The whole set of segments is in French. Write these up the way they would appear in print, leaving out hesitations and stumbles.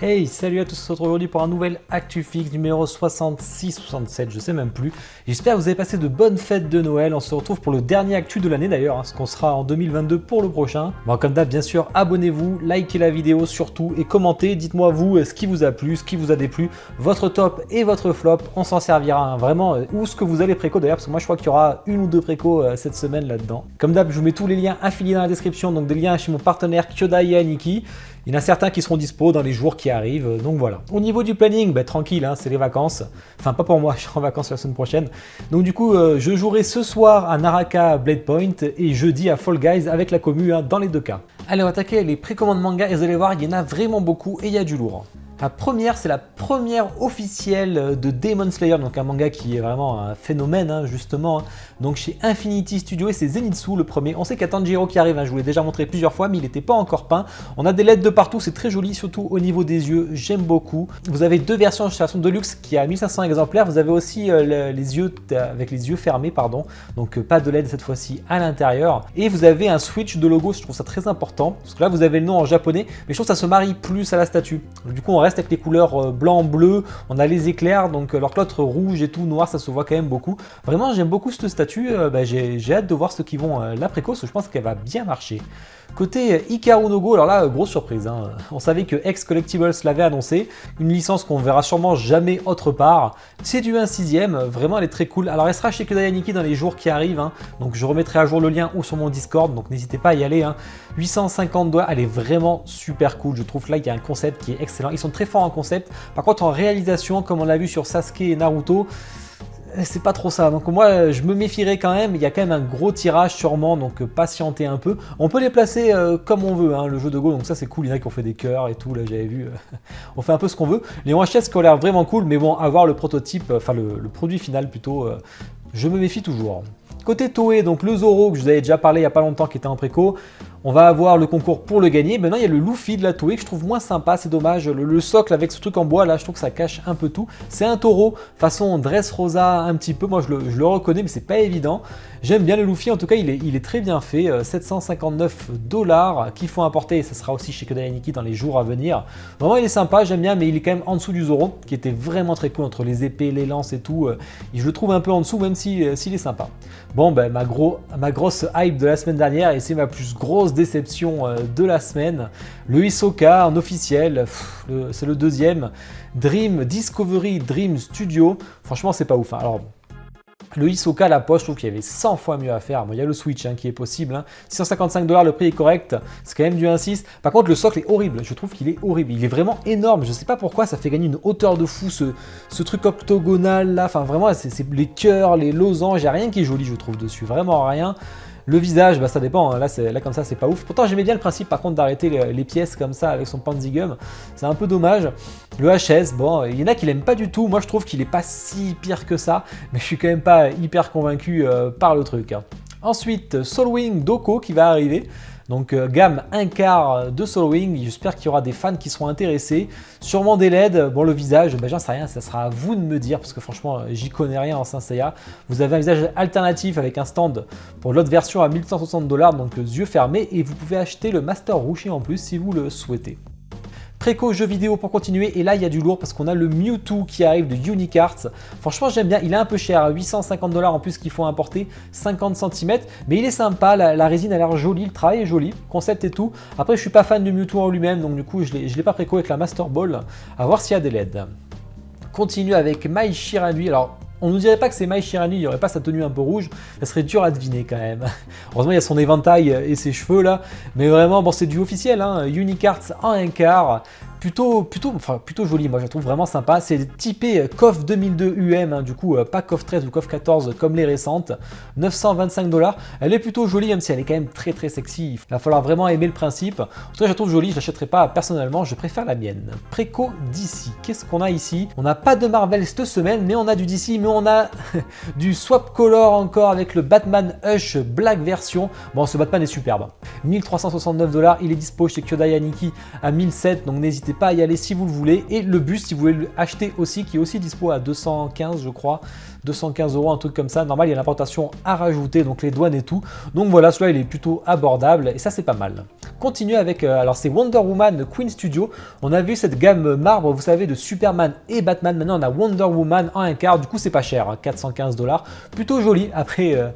Hey, salut à tous, on se retrouve aujourd'hui pour un nouvel ActuFix numéro 66-67, je sais même plus. J'espère que vous avez passé de bonnes fêtes de Noël. On se retrouve pour le dernier Actu de l'année d'ailleurs, ce qu'on sera en 2022 pour le prochain. Bon, comme d'hab, bien sûr, abonnez-vous, likez la vidéo surtout et commentez. Dites-moi vous ce qui vous a plu, ce qui vous a déplu, votre top et votre flop. On s'en servira vraiment, ou ce que vous allez préco d'ailleurs, parce que moi je crois qu'il y aura une ou deux préco cette semaine là-dedans. Comme d'hab, je vous mets tous les liens affiliés dans la description, donc des liens chez mon partenaire Kyodai et Aniki. Il y en a certains qui seront dispo dans les jours qui arrivent, donc voilà. Au niveau du planning, tranquille, c'est les vacances. Enfin, pas pour moi, je serai en vacances la semaine prochaine. Donc du coup, je jouerai ce soir à Naraka Blade Point et jeudi à Fall Guys avec la commu dans les deux cas. Allez, on va attaquer les précommandes manga et vous allez voir, il y en a vraiment beaucoup et il y a du lourd. La première, c'est la première officielle de Demon Slayer, donc un manga qui est vraiment un phénomène justement. Donc chez Infinity Studio et c'est Zenitsu le premier. On sait qu'il y a Tanjiro qui arrive, je vous l'ai déjà montré plusieurs fois, mais il n'était pas encore peint. On a des LED de partout, c'est très joli, surtout au niveau des yeux, j'aime beaucoup. Vous avez deux versions chez version Deluxe qui a 1500 exemplaires. Vous avez aussi les yeux avec les yeux fermés, pardon. Donc pas de LED cette fois-ci à l'intérieur. Et vous avez un switch de logo, je trouve ça très important. Parce que là, vous avez le nom en japonais, mais je trouve que ça se marie plus à la statue. Du coup, on reste avec les couleurs blanc, bleu, on a les éclairs, donc leur cloître rouge et tout, noir, ça se voit quand même beaucoup. Vraiment, j'aime beaucoup cette statue, j'ai hâte de voir ceux qui vont la précoce, je pense qu'elle va bien marcher. Côté Hikaru no Go, alors là, grosse surprise, on savait que X Collectibles l'avait annoncé, une licence qu'on verra sûrement jamais autre part. C'est du 1/6, vraiment elle est très cool. Alors elle sera chez Kyodai Aniki dans les jours qui arrivent, donc je remettrai à jour le lien ou sur mon Discord, donc n'hésitez pas à y aller. 850$, elle est vraiment super cool, je trouve là il y a un concept qui est excellent. Ils sont très forts en concept, par contre en réalisation, comme on l'a vu sur Sasuke et Naruto, c'est pas trop ça, donc moi je me méfierais quand même, il y a quand même un gros tirage sûrement, donc patientez un peu. On peut les placer comme on veut, le jeu de Go, donc ça c'est cool, il y en a qui ont fait des cœurs et tout, là j'avais vu, on fait un peu ce qu'on veut. Les OHS qui ont l'air vraiment cool, mais bon, avoir le prototype, enfin le produit final plutôt, je me méfie toujours. Côté Toei, donc le Zoro que je vous avais déjà parlé il n'y a pas longtemps qui était en préco, on va avoir le concours pour le gagner. Maintenant il y a le Luffy de la Toei que je trouve moins sympa, c'est dommage, le socle avec ce truc en bois là, je trouve que ça cache un peu tout. C'est un taureau façon Dressrosa un petit peu, moi je le reconnais mais c'est pas évident. J'aime bien le Luffy, en tout cas il est très bien fait, 759$ qu'il faut importer et ça sera aussi chez Kyodai Aniki dans les jours à venir. Vraiment il est sympa, j'aime bien, mais il est quand même en dessous du Zoro qui était vraiment très cool entre les épées, les lances et tout. Je le trouve un peu en dessous même s'il est sympa. Bon ma grosse hype de la semaine dernière et c'est ma plus grosse déception de la semaine. Le Hisoka en officiel, c'est le deuxième. Discovery Dream Studio, franchement c'est pas ouf. Alors le Hisoka, la poche, je trouve qu'il y avait 100 fois mieux à faire. Bon, il y a le Switch qui est possible. 655$, le prix est correct. C'est quand même du 1.6. Par contre, le socle est horrible. Je trouve qu'il est horrible. Il est vraiment énorme. Je sais pas pourquoi, ça fait gagner une hauteur de fou, ce truc octogonal là. Enfin, vraiment, c'est les cœurs, les losanges. Il n'y a rien qui est joli, je trouve, dessus. Vraiment rien. Le visage, ça dépend, là comme ça c'est pas ouf. Pourtant j'aimais bien le principe par contre d'arrêter les pièces comme ça avec son Panzigum. C'est un peu dommage. Le HS, bon, il y en a qui l'aiment pas du tout. Moi je trouve qu'il est pas si pire que ça, mais je suis quand même pas hyper convaincu par le truc. Ensuite, Soulwing Doko qui va arriver. Donc gamme 1/4 de Soulwing, j'espère qu'il y aura des fans qui seront intéressés. Sûrement des LED, bon le visage, j'en sais rien, ça sera à vous de me dire parce que franchement j'y connais rien en Saint Seiya. Vous avez un visage alternatif avec un stand pour l'autre version à 1160$, donc yeux fermés, et vous pouvez acheter le Master Roshi en plus si vous le souhaitez. Préco jeux vidéo pour continuer, et là il y a du lourd parce qu'on a le Mewtwo qui arrive de Unique Arts. Franchement j'aime bien, il est un peu cher, 850$ en plus qu'il faut importer, 50 cm, mais il est sympa, la résine a l'air jolie, le travail est joli, concept et tout. Après je suis pas fan de Mewtwo en lui-même, donc du coup je l'ai pas préco avec la Master Ball, à voir s'il y a des LED. Continue avec Mai Shiranui, alors on nous dirait pas que c'est Mai Shiranui, il n'y aurait pas sa tenue un peu rouge, ça serait dur à deviner quand même. Heureusement il y a son éventail et ses cheveux là, mais vraiment bon c'est du officiel, Unique Arts en 1/4, plutôt joli, moi je la trouve vraiment sympa. C'est typé KOF 2002 UM, du coup pas KOF 13 ou KOF 14 comme les récentes, 925$. Elle est plutôt jolie même si elle est quand même très très sexy, il va falloir vraiment aimer le principe. En tout cas je la trouve jolie, je l'achèterai pas personnellement, je préfère la mienne. Préco DC, qu'est-ce qu'on a ici? On n'a pas de Marvel cette semaine, mais on a du DC, mais on a du Swap Color encore avec le Batman Hush Black version. Bon ce Batman est superbe, 1369$, il est dispo chez Kyodai Aniki à 1007$, donc n'hésitez n'hésitez pas à y aller si vous le voulez. Et le buste, si vous voulez l'acheter aussi, qui est aussi dispo à 215 je crois, 215 €, un truc comme ça. Normal, il y a l'importation à rajouter, donc les douanes et tout. Donc voilà, celui-là, il est plutôt abordable et ça, c'est pas mal. Continue avec, alors c'est Wonder Woman Queen Studio. On a vu cette gamme marbre, vous savez, de Superman et Batman. Maintenant, on a Wonder Woman en un quart. Du coup, c'est pas cher, hein, 415 $. Plutôt joli. Après,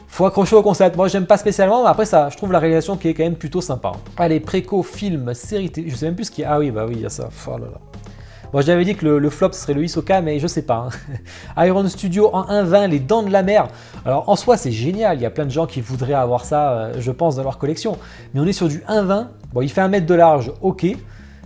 faut accrocher au concept. Moi, j'aime pas spécialement, mais après, ça, je trouve la réalisation qui est quand même plutôt sympa. Allez, préco, film, série, je sais même plus ce qu'il y a. Ah oui, bah oui, il y a ça. Oh là là. Bon, j'avais dit que le flop serait le Hisoka, mais je sais pas. Hein. Iron Studio en 1.20, les Dents de la Mer. Alors en soi, c'est génial. Il y a plein de gens qui voudraient avoir ça, je pense, dans leur collection. Mais on est sur du 1.20. Bon, il fait 1 mètre de large, ok.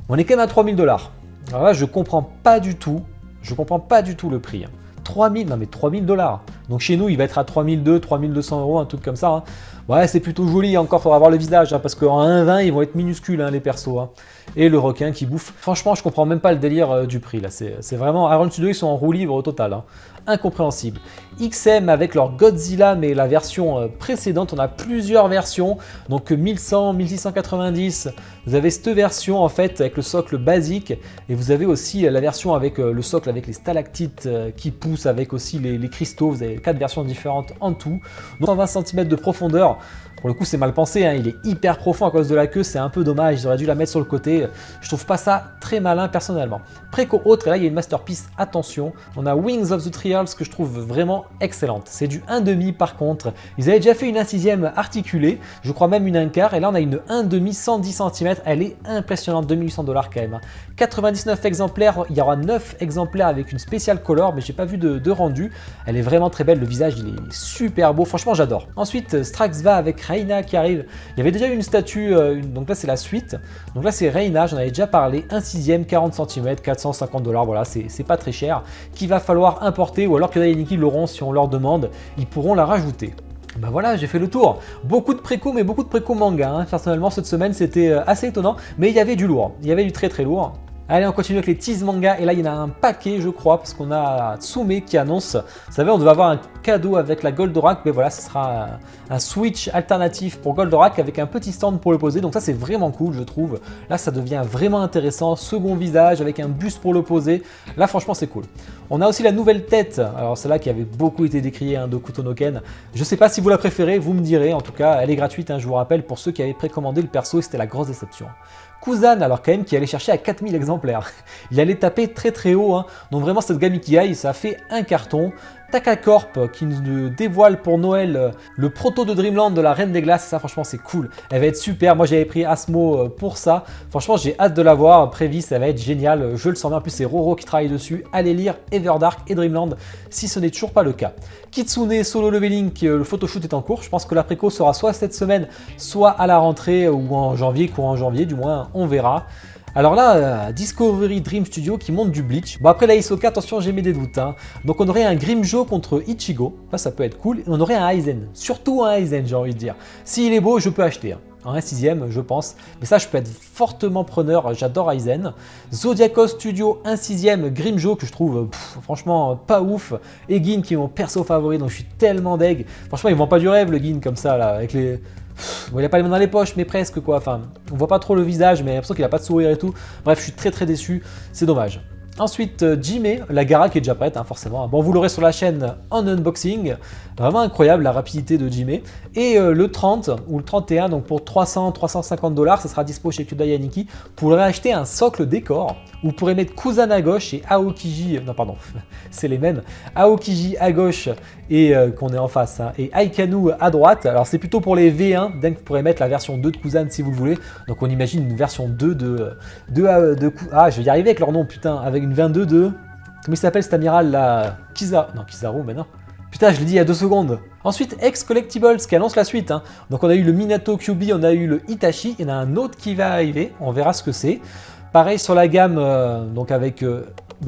On est quand même à 3000 $. Alors là, je comprends pas du tout. Je comprends pas du tout le prix. 3000, non mais 3000 $. Donc chez nous, il va être à 3200, 3200 €, un truc comme ça. Hein. Ouais, c'est plutôt joli. Encore, il faudra voir le visage, hein, parce qu'en 1.20, ils vont être minuscules, hein, les persos. Hein. Et le requin qui bouffe. Franchement, je comprends même pas le délire du prix. Là, c'est vraiment Iron Studio, ils sont en roue libre au total. Hein. Incompréhensible. XM avec leur Godzilla, mais la version précédente, on a plusieurs versions. Donc 1100, 1690. Vous avez cette version en fait avec le socle basique, et vous avez aussi la version avec le socle avec les stalactites qui poussent, avec aussi les cristaux. Vous avez 4 versions différentes en tout. Donc 120 cm de profondeur. Pour le coup, c'est mal pensé, hein. Il est hyper profond à cause de la queue, c'est un peu dommage, ils auraient dû la mettre sur le côté. Je trouve pas ça très malin personnellement. Préco autre, et là il y a une masterpiece, attention, on a Wings of the Trials que je trouve vraiment excellente. C'est du 1,5 par contre. Ils avaient déjà fait une 1/6 articulée, je crois même une 1/4, et là on a une 1,5 110 cm, elle est impressionnante, 2800 $ quand même. 99 exemplaires, il y aura 9 exemplaires avec une spéciale color, mais j'ai pas vu de rendu. Elle est vraiment très belle, le visage il est super beau, franchement j'adore. Ensuite, Strax va avec Reina qui arrive. Il y avait déjà une statue, donc là c'est la suite. Donc là c'est Reina, j'en avais déjà parlé, 1/6, 40 cm, 450 $, voilà, c'est pas très cher, qu'il va falloir importer, ou alors que Dainiki l'auront si on leur demande, ils pourront la rajouter. Ben voilà, j'ai fait le tour. Beaucoup de préco, mais beaucoup de préco manga. Hein. Personnellement, cette semaine, c'était assez étonnant, mais il y avait du lourd. Il y avait du très très lourd. Allez, on continue avec les tease manga, et là il y en a un paquet je crois, parce qu'on a Tsume qui annonce, vous savez on devait avoir un cadeau avec la Goldorak, mais voilà, ce sera un Switch alternatif pour Goldorak avec un petit stand pour le poser, donc ça c'est vraiment cool je trouve. Là ça devient vraiment intéressant, second visage avec un buste pour le poser, là franchement c'est cool. On a aussi la nouvelle tête, alors celle-là qui avait beaucoup été décriée, hein, d'Hokuto no Ken. Je sais pas si vous la préférez, vous me direz, en tout cas elle est gratuite, hein, je vous rappelle, pour ceux qui avaient précommandé le perso, et c'était la grosse déception. Kuzan, alors quand même, qui allait chercher à 4000 exemplaires. Il allait taper très très haut, hein. Donc vraiment cette gamme Ikigai, ça a fait un carton. Takacorp qui nous dévoile pour Noël le proto de Dreamland de la Reine des Glaces, ça franchement c'est cool, elle va être super, moi j'avais pris Asmo pour ça, franchement j'ai hâte de la voir, Prévis ça va être génial, je le sens bien, en plus c'est Roro qui travaille dessus, allez lire Everdark et Dreamland si ce n'est toujours pas le cas. Kitsune Solo Leveling, le photoshoot est en cours, je pense que la préco sera soit cette semaine, soit à la rentrée ou en janvier, courant janvier, du moins on verra. Alors là, Discovery Dream Studio qui monte du Bleach. Bon après la Hisoka, attention j'ai mis des doutes. Hein. Donc on aurait un Grimjo contre Ichigo, ça peut être cool. Et on aurait un Aizen, surtout un Aizen j'ai envie de dire. S'il est beau, je peux acheter. Hein. En 1/6 je pense, mais ça je peux être fortement preneur, j'adore Aizen. Zodiacos Studio 1/6 Grimjo que je trouve franchement pas ouf. Et Gin qui est mon perso favori, donc je suis tellement deg. Franchement ils vend pas du rêve le Gin comme ça là, avec les... Bon, il n'a pas les mains dans les poches, mais presque quoi. Enfin, on voit pas trop le visage, mais j'ai l'impression qu'il n'a pas de sourire et tout. Bref, je suis très très déçu, c'est dommage. Ensuite, Jime, la Gara qui est déjà prête, hein, forcément. Bon, vous l'aurez sur la chaîne en unboxing. Vraiment incroyable la rapidité de Jime. Et le 30 ou le 31, donc pour 300-350 $, ça sera dispo chez Kyodai Aniki. Vous pourrez acheter un socle décor. Vous pourrez mettre Kuzan à gauche et Aokiji, non pardon, c'est les mêmes. Aokiji à gauche et qu'on est en face, hein, et Aikanu à droite. Alors c'est plutôt pour les V1, donc vous pourrez mettre la version 2 de Kuzan si vous le voulez. Donc on imagine une version 2 de ah, je vais y arriver avec leur nom, putain, avec une 22 de... Comment il s'appelle cet amiral là? Kizaru, mais non. Putain, je l'ai dit il y a 2 secondes. Ensuite, X Collectibles qui annonce la suite. Hein. Donc on a eu le Minato Kyuubi, on a eu le Itachi, il y en a un autre qui va arriver, on verra ce que c'est. Pareil sur la gamme, donc avec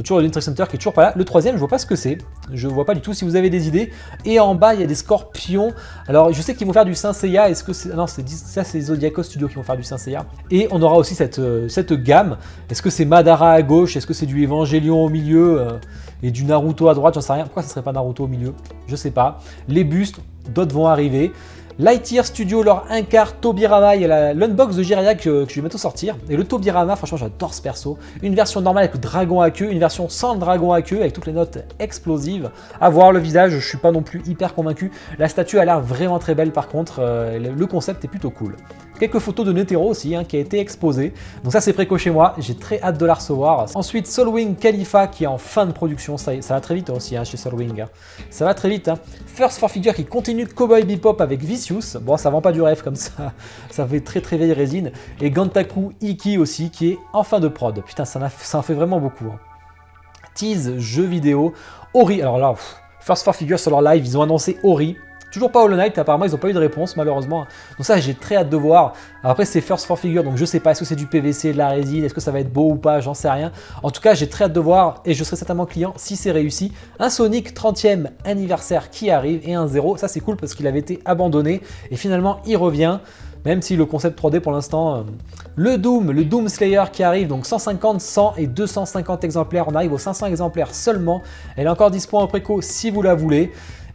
toujours le Interest Center qui est toujours pas là. Le troisième, je vois pas ce que c'est. Je vois pas du tout si vous avez des idées. Et en bas, il y a des scorpions. Alors, je sais qu'ils vont faire du Saint Seiya. Est-ce que c'est... Non, ça, c'est Zodiacos Studio qui vont faire du Saint Seiya. Et on aura aussi cette gamme. Est-ce que c'est Madara à gauche? Est-ce que c'est du Evangelion au milieu et du Naruto à droite? J'en sais rien. Pourquoi ça serait pas Naruto au milieu? Je sais pas. Les bustes, d'autres vont arriver. Lightyear Studio leur incarne Tobirama, il y a l'unbox de Jiraiya que je vais bientôt sortir. Et le Tobirama, franchement j'adore ce perso. Une version normale avec le dragon à queue, une version sans le dragon à queue avec toutes les notes explosives. À voir le visage, je suis pas non plus hyper convaincu. La statue a l'air vraiment très belle par contre, le concept est plutôt cool. Quelques photos de Netero aussi qui a été exposé. Donc ça c'est préco chez moi, j'ai très hâte de la recevoir. Ensuite Soulwing Khalifa qui est en fin de production, ça va très vite aussi chez Soulwing. Ça va très vite. First 4 Figure qui continue Cowboy Bebop avec Vicious. Bon ça vend pas du rêve comme ça, ça fait très vieille résine. Et Gantaku Iki aussi qui est en fin de prod. Putain ça en fait vraiment beaucoup. Tease jeu vidéo. Ori, alors là, First 4 Figure sur leur live, ils ont annoncé Ori. Toujours pas Hollow Knight, apparemment ils n'ont pas eu de réponse malheureusement. Donc ça j'ai très hâte de voir. Alors, après c'est First 4 Figure, donc je sais pas, est-ce que c'est du PVC, de la résine, est-ce que ça va être beau ou pas, j'en sais rien. En tout cas j'ai très hâte de voir et je serai certainement client si c'est réussi. Un Sonic 30e anniversaire qui arrive et un 0, ça c'est cool parce qu'il avait été abandonné et finalement il revient. Même si le concept 3D pour l'instant, le Doom Slayer qui arrive, donc 150, 100 et 250 exemplaires, on arrive aux 500 exemplaires seulement. Elle est encore dispo en préco si vous la voulez.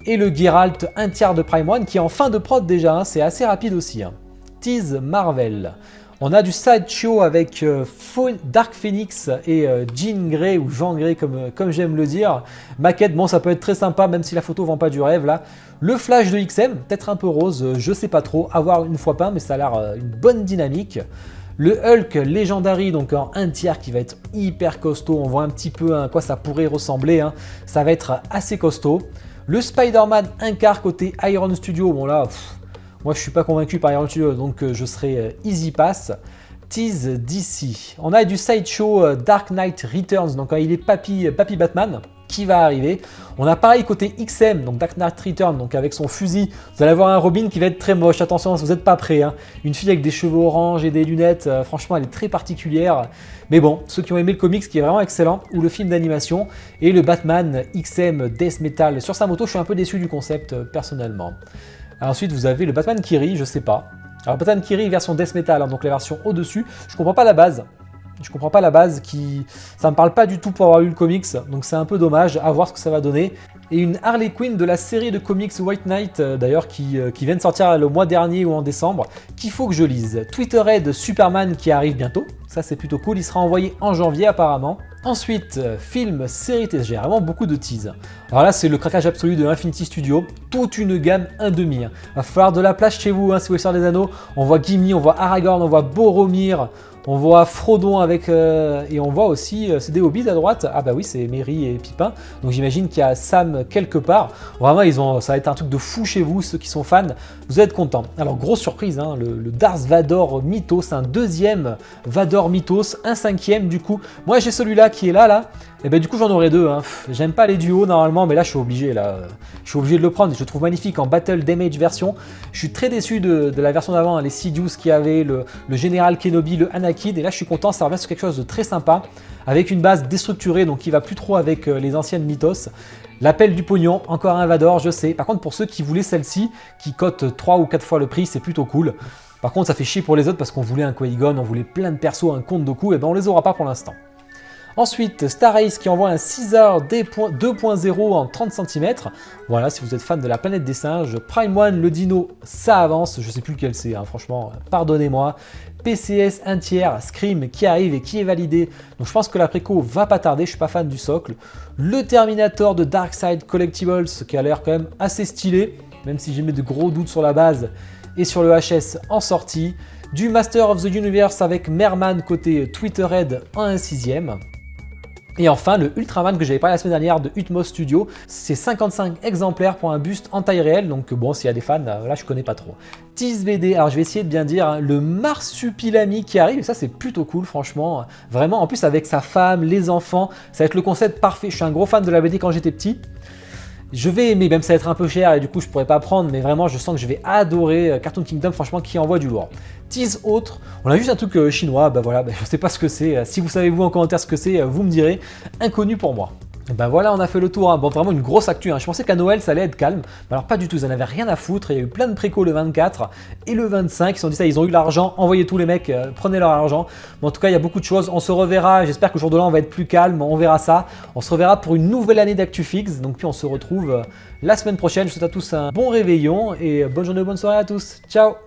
Et le Geralt 1/3 de Prime 1 qui est en fin de prod déjà, c'est assez rapide aussi. Tease Marvel. On a du sideshow avec Dark Phoenix et Jean Grey ou Jean Grey comme j'aime le dire. Maquette, bon ça peut être très sympa même si la photo vend pas du rêve là. Le Flash de XM, peut-être un peu rose, je sais pas trop, à voir une fois peint mais ça a l'air une bonne dynamique. Le Hulk Legendary, donc en 1/3 qui va être hyper costaud, on voit un petit peu à quoi ça pourrait ressembler, ça va être assez costaud. Le Spider-Man 1/4 côté Iron Studio, bon là, moi je suis pas convaincu par Iron Studio donc je serai easy pass. Tease DC. On a du sideshow Dark Knight Returns, donc il est Papy Batman qui va arriver. On a pareil côté XM, donc Dark Knight Returns, donc avec son fusil. Vous allez avoir un Robin qui va être très moche, attention si vous n'êtes pas prêts. Une fille avec des cheveux orange et des lunettes, franchement elle est très particulière. Mais bon, ceux qui ont aimé le comics qui est vraiment excellent, ou le film d'animation, et le Batman XM Death Metal sur sa moto, je suis un peu déçu du concept personnellement. Ensuite vous avez le Batman qui rit, je sais pas. Alors Batman qui rit version Death Metal, donc la version au-dessus, je comprends pas la base. Je comprends pas la base, ça me parle pas du tout pour avoir lu le comics, donc c'est un peu dommage, à voir ce que ça va donner. Et une Harley Quinn de la série de comics White Knight, d'ailleurs, qui vient de sortir le mois dernier ou en décembre, qu'il faut que je lise. Twitterhead Superman qui arrive bientôt, ça c'est plutôt cool, il sera envoyé en janvier apparemment. Ensuite, film, série TSG, vraiment beaucoup de tease. Alors là, c'est le craquage absolu de Infinity Studio, toute une gamme 1/2. Va falloir de la place chez vous, si vous voulez faire des anneaux. On voit Gimli, on voit Aragorn, on voit Boromir, on voit Frodon avec... et on voit aussi, c'est des Hobbits à droite. Ah bah oui, c'est Merry et Pipin. Donc j'imagine qu'il y a Sam quelque part. Vraiment, ça va être un truc de fou chez vous, ceux qui sont fans. Vous allez être contents. Alors, grosse surprise, le Darth Vador Mythos, un deuxième Vador Mythos, un 5e du coup. Moi, j'ai celui-là qui est là. Et ben du coup, j'en aurai deux. J'aime pas les duos normalement, mais là, je suis obligé. Je suis obligé de le prendre. Je le trouve magnifique en Battle Damage version. Je suis très déçu de la version d'avant, les Sidious qui avaient le Général Kenobi, le Anakin. Et là, je suis content, ça revient sur quelque chose de très sympa, avec une base déstructurée, donc qui va plus trop avec les anciennes Mythos. L'appel du pognon, encore un Vador, je sais. Par contre, pour ceux qui voulaient celle-ci, qui cote 3 ou 4 fois le prix, c'est plutôt cool. Par contre, ça fait chier pour les autres parce qu'on voulait un Qui-Gon, on voulait plein de persos, un compte de coups, et ben on les aura pas pour l'instant. Ensuite, Star Ace qui envoie un Caesar 2.0 en 30 cm. Voilà, si vous êtes fan de la planète des singes. Prime 1, le dino, ça avance. Je sais plus lequel c'est, franchement, pardonnez-moi. PCS 1/3, Scream qui arrive et qui est validé. Donc je pense que la préco va pas tarder, je suis pas fan du socle. Le Terminator de Darkside Collectibles qui a l'air quand même assez stylé, même si j'ai mis de gros doutes sur la base et sur le HS en sortie. Du Master of the Universe avec Merman côté Twitterhead en 1/6. Et enfin, le Ultraman que j'avais parlé la semaine dernière de Utmos Studio, c'est 55 exemplaires pour un buste en taille réelle, donc bon, s'il y a des fans, là je connais pas trop. Tease BD, alors je vais essayer de bien dire, le Marsupilami qui arrive, et ça c'est plutôt cool franchement, vraiment, en plus avec sa femme, les enfants, ça va être le concept parfait, je suis un gros fan de la BD quand j'étais petit. Je vais aimer, même ça va être un peu cher et du coup je pourrais pas prendre, mais vraiment je sens que je vais adorer Cartoon Kingdom, franchement qui envoie du lourd. Tease autre, on a juste un truc chinois, bah voilà, je sais pas ce que c'est, si vous savez vous en commentaire ce que c'est, vous me direz, inconnu pour moi. Ben voilà, on a fait le tour. Hein. Bon, vraiment une grosse actu. Hein. Je pensais qu'à Noël, ça allait être calme. Mais alors, pas du tout. Ils en avaient rien à foutre. Il y a eu plein de précos le 24 et le 25. Ils se sont dit ça, ils ont eu l'argent. Envoyez tous les mecs, prenez leur argent. Mais en tout cas, il y a beaucoup de choses. On se reverra. J'espère que jour de l'an, on va être plus calme. On verra ça. On se reverra pour une nouvelle année d'ActuFix. Donc, puis on se retrouve la semaine prochaine. Je vous souhaite à tous un bon réveillon et bonne journée, bonne soirée à tous. Ciao!